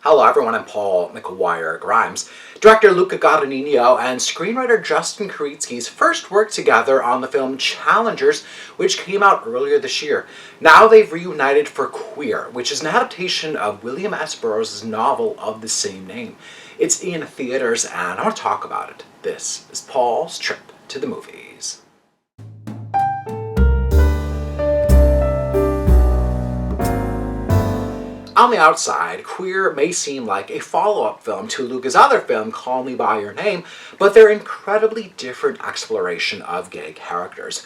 Hello everyone, I'm Paul McGuire Grimes. Director Luca Guadagnino and screenwriter Justin Krietzky's first worked together on the film Challengers, which came out earlier this year. Now they've reunited for Queer, which is an adaptation of William S. Burroughs' novel of the same name. It's in theaters and I want to talk about it. This is Paul's Trip to the Movies. On the outside, Queer may seem like a follow-up film to Luca's other film, Call Me By Your Name, but they're incredibly different exploration of gay characters.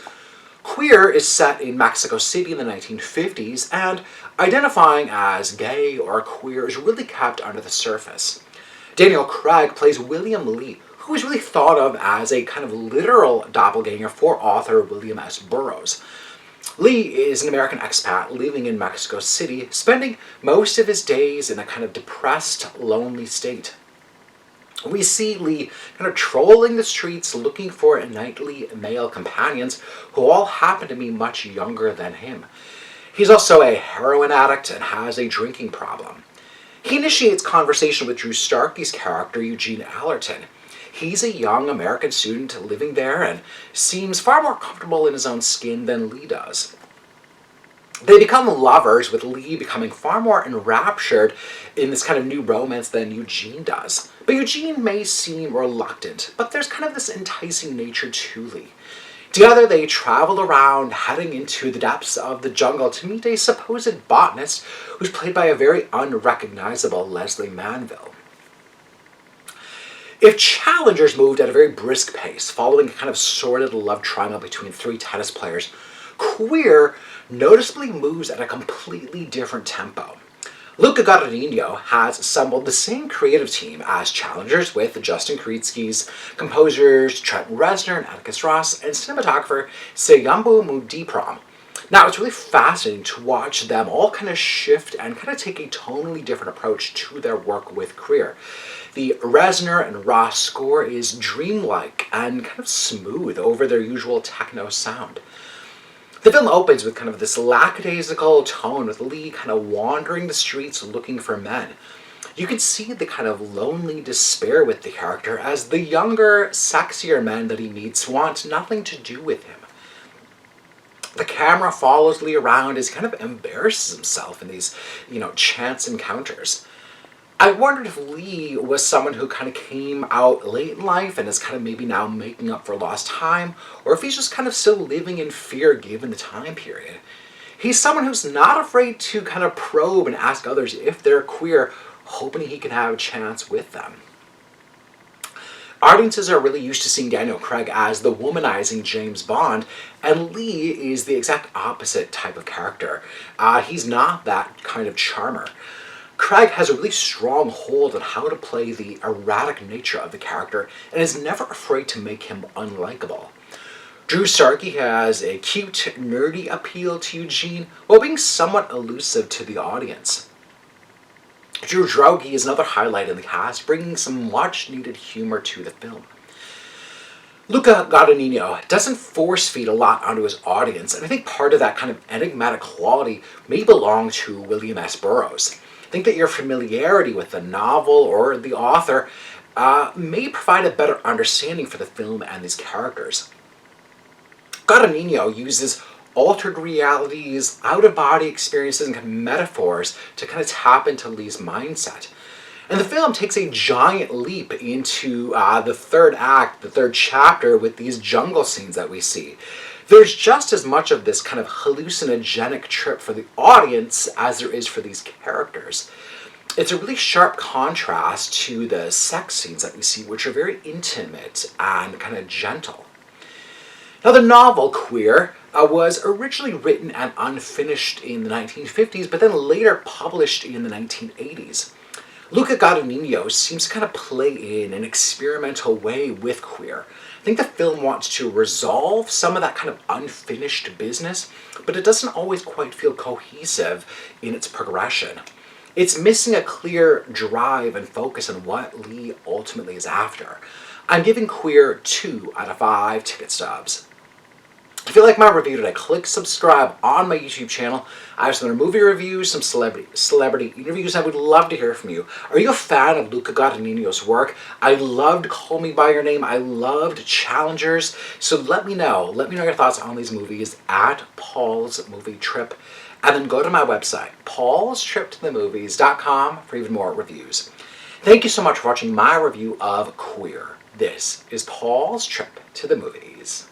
Queer is set in Mexico City in the 1950s, and identifying as gay or queer is really kept under the surface. Daniel Craig plays William Lee, who is really thought of as a kind of literal doppelganger for author William S. Burroughs. Lee is an American expat living in Mexico City, spending most of his days in a kind of depressed, lonely state. We see Lee kind of trolling the streets looking for nightly male companions who all happen to be much younger than him. He's also a heroin addict and has a drinking problem. He initiates conversation with Drew Starkey's character, Eugene Allerton. He's a young American student living there and seems far more comfortable in his own skin than Lee does. They become lovers, with Lee becoming far more enraptured in this kind of new romance than Eugene does. But Eugene may seem reluctant, but there's kind of this enticing nature to Lee. Together they travel around, heading into the depths of the jungle to meet a supposed botanist who's played by a very unrecognizable Leslie Manville. If Challengers moved at a very brisk pace, following a kind of sordid love triangle between three tennis players, Queer noticeably moves at a completely different tempo. Luca Guadagnino has assembled the same creative team as Challengers, with Justin Krietzky's composers Trent Reznor and Atticus Ross and cinematographer Seyambu Mudipram. Now, it's really fascinating to watch them all kind of shift and kind of take a tonally different approach to their work with Queer. The Reznor and Ross score is dreamlike and kind of smooth over their usual techno sound. The film opens with kind of this lackadaisical tone, with Lee kind of wandering the streets looking for men. You can see the kind of lonely despair with the character, as the younger, sexier men that he meets want nothing to do with him. The camera follows Lee around as he kind of embarrasses himself in these, chance encounters. I wondered if Lee was someone who kind of came out late in life and is kind of maybe now making up for lost time, or if he's just kind of still living in fear given the time period. He's someone who's not afraid to kind of probe and ask others if they're queer, hoping he can have a chance with them. Audiences are really used to seeing Daniel Craig as the womanizing James Bond, and Lee is the exact opposite type of character. He's not that kind of charmer. Craig has a really strong hold on how to play the erratic nature of the character and is never afraid to make him unlikable. Drew Starkey has a cute, nerdy appeal to Eugene while being somewhat elusive to the audience. Drew Droege is another highlight in the cast, bringing some much-needed humor to the film. Luca Guadagnino doesn't force-feed a lot onto his audience, and I think part of that kind of enigmatic quality may belong to William S. Burroughs. I think that your familiarity with the novel or the author may provide a better understanding for the film and these characters. Guadagnino uses altered realities, out-of-body experiences, and kind of metaphors to kind of tap into Lee's mindset. And the film takes a giant leap into the third act, the third chapter, with these jungle scenes that we see. There's just as much of this kind of hallucinogenic trip for the audience as there is for these characters. It's a really sharp contrast to the sex scenes that we see, which are very intimate and kind of gentle. Now, the novel Queer was originally written and unfinished in the 1950s, but then later published in the 1980s. Luca Guadagnino seems to kind of play in an experimental way with Queer. I think the film wants to resolve some of that kind of unfinished business, but it doesn't always quite feel cohesive in its progression. It's missing a clear drive and focus on what Lee ultimately is after. I'm giving Queer 2 out of 5 ticket stubs. If you like my review today, click subscribe on my YouTube channel. I have some other movie reviews, some celebrity interviews. I would love to hear from you. Are you a fan of Luca Guadagnino's work? I loved Call Me By Your Name. I loved Challengers. So let me know. Let me know your thoughts on these movies at Paul's Movie Trip. And then go to my website, paulstriptothemovies.com, for even more reviews. Thank you so much for watching my review of Queer. This is Paul's Trip to the Movies.